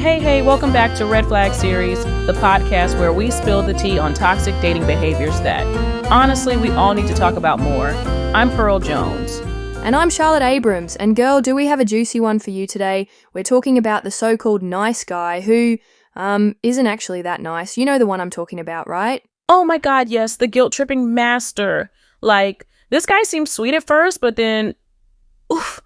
Hey, welcome back to Red Flag Series, the podcast where we spill the tea on toxic dating behaviors that, honestly, we all need to talk about more. I'm Pearl Jones. And I'm Charlotte Abrams, and girl, do we have a juicy one for you today? We're talking about the so-called nice guy who, isn't actually that nice. You know the one I'm talking about, right? Oh my god, yes, the guilt-tripping master. Like, this guy seems sweet at first, but then,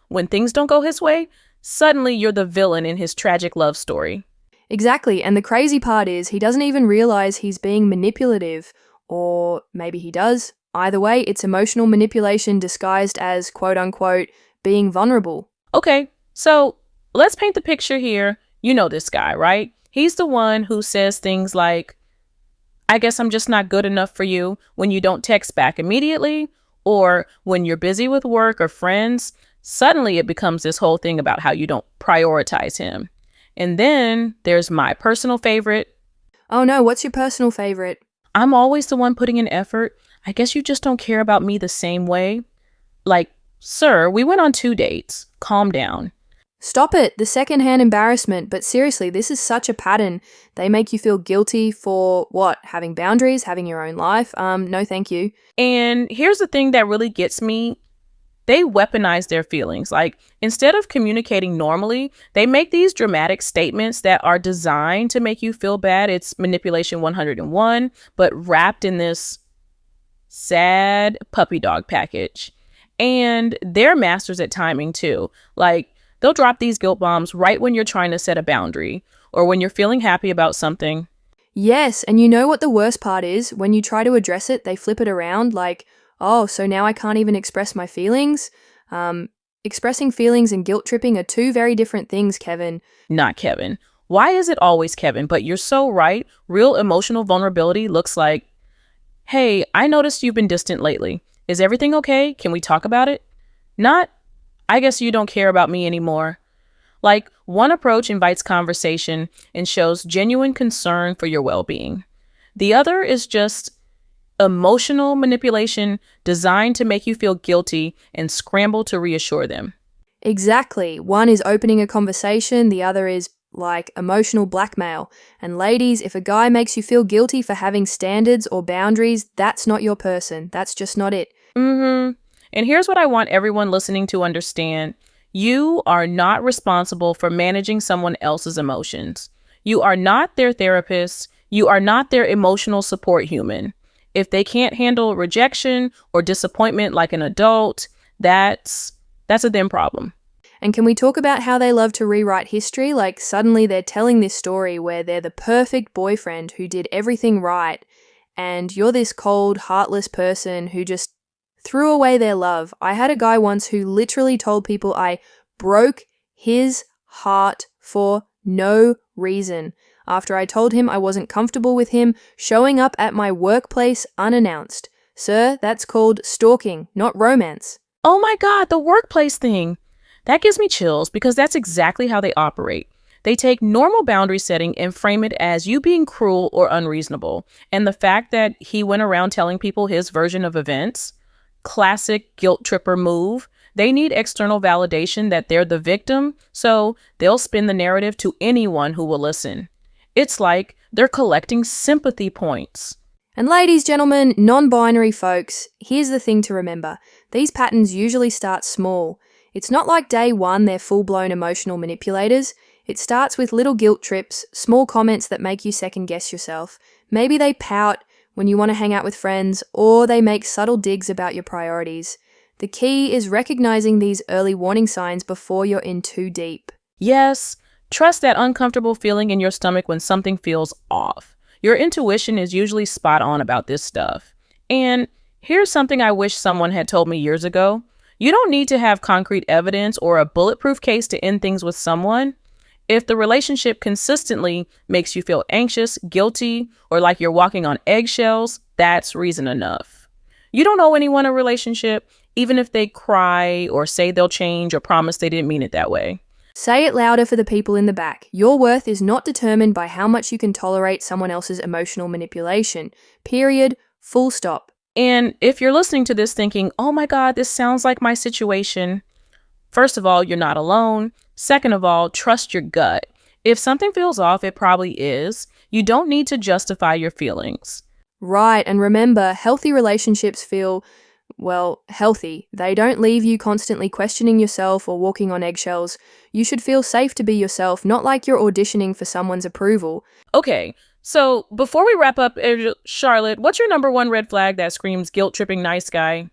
when things don't go his way, suddenly you're the villain in his tragic love story. Exactly, and the crazy part is he doesn't even realize he's being manipulative, or maybe he does. Either way, it's emotional manipulation disguised as, quote-unquote, being vulnerable. Okay, so let's paint the picture here. You know this guy, right? He's the one who says things like, I guess I'm just not good enough for you when you don't text back immediately, or when you're busy with work or friends. Suddenly it becomes this whole thing about how you don't prioritize him. And then there's my personal favorite. Oh no, what's your personal favorite? I'm always the one putting in effort. I guess you just don't care about me the same way. Like, sir, we went on 2 dates. Calm down. Stop it, the secondhand embarrassment. But seriously, this is such a pattern. They make you feel guilty for, what, having boundaries, having your own life? No thank you. And here's the thing that really gets me. They weaponize their feelings. Like, instead of communicating normally, they make these dramatic statements that are designed to make you feel bad. It's manipulation 101, but wrapped in this sad puppy dog package. And they're masters at timing too. Like, they'll drop these guilt bombs right when you're trying to set a boundary or when you're feeling happy about something. Yes, and you know what the worst part is? When you try to address it, they flip it around like, oh, so now I can't even express my feelings? Expressing feelings and guilt tripping are two very different things, Kevin. Not Kevin. Why is it always Kevin? But you're so right. Real emotional vulnerability looks like, hey, I noticed you've been distant lately. Is everything okay? Can we talk about it? Not, I guess you don't care about me anymore. Like, one approach invites conversation and shows genuine concern for your well-being. The other is just emotional manipulation designed to make you feel guilty and scramble to reassure them. Exactly. One is opening a conversation, the other is like emotional blackmail. And ladies, if a guy makes you feel guilty for having standards or boundaries, that's not your person. That's just not it. And here's what I want everyone listening to understand. You are not responsible for managing someone else's emotions. You are not their therapist. You are not their emotional support human. If they can't handle rejection or disappointment like an adult, that's a them problem. And can we talk about how they love to rewrite history? Like, suddenly they're telling this story where they're the perfect boyfriend who did everything right, and you're this cold, heartless person who just threw away their love. I had a guy once who literally told people I broke his heart for no reason after I told him I wasn't comfortable with him showing up at my workplace unannounced. Sir, that's called stalking, not romance. Oh my God, the workplace thing. That gives me chills because that's exactly how they operate. They take normal boundary setting and frame it as you being cruel or unreasonable. And the fact that he went around telling people his version of events, classic guilt tripper move. They need external validation that they're the victim, so they'll spin the narrative to anyone who will listen. It's like they're collecting sympathy points. And ladies, gentlemen, non-binary folks, here's the thing to remember. These patterns usually start small. It's not like day one they're full-blown emotional manipulators. It starts with little guilt trips, small comments that make you second-guess yourself. Maybe they pout when you want to hang out with friends, or they make subtle digs about your priorities. The key is recognizing these early warning signs before you're in too deep. Yes, trust that uncomfortable feeling in your stomach when something feels off. Your intuition is usually spot on about this stuff. And here's something I wish someone had told me years ago. You don't need to have concrete evidence or a bulletproof case to end things with someone. If the relationship consistently makes you feel anxious, guilty, or like you're walking on eggshells, that's reason enough. You don't owe anyone a relationship, even if they cry or say they'll change or promise they didn't mean it that way. Say it louder for the people in the back. Your worth is not determined by how much you can tolerate someone else's emotional manipulation. Period. Full stop. And if you're listening to this thinking, oh my God, this sounds like my situation. First of all, you're not alone. Second of all, trust your gut. If something feels off, it probably is. You don't need to justify your feelings. Right, and remember, healthy relationships feel, well, healthy. They don't leave you constantly questioning yourself or walking on eggshells. You should feel safe to be yourself, not like you're auditioning for someone's approval. Okay, so before we wrap up, Charlotte, what's your number one red flag that screams guilt tripping nice guy?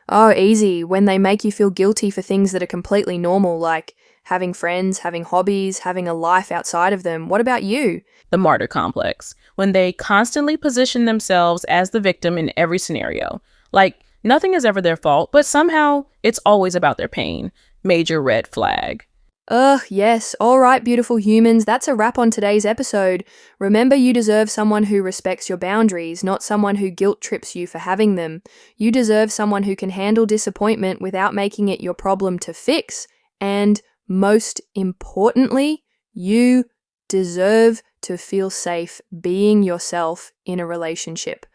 Oh, easy. When they make you feel guilty for things that are completely normal, like having friends, having hobbies, having a life outside of them. What about you? The martyr complex. When they constantly position themselves as the victim in every scenario. Like, nothing is ever their fault, but somehow it's always about their pain. Major red flag. Ugh, yes. All right, beautiful humans, that's a wrap on today's episode. Remember, you deserve someone who respects your boundaries, not someone who guilt trips you for having them. You deserve someone who can handle disappointment without making it your problem to fix. And most importantly, you deserve to feel safe being yourself in a relationship.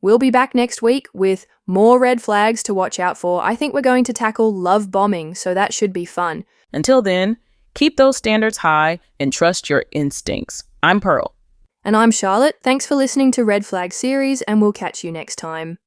We'll be back next week with more red flags to watch out for. I think we're going to tackle love bombing, so that should be fun. Until then, keep those standards high and trust your instincts. I'm Pearl. And I'm Charlotte. Thanks for listening to Red Flag Series, and we'll catch you next time.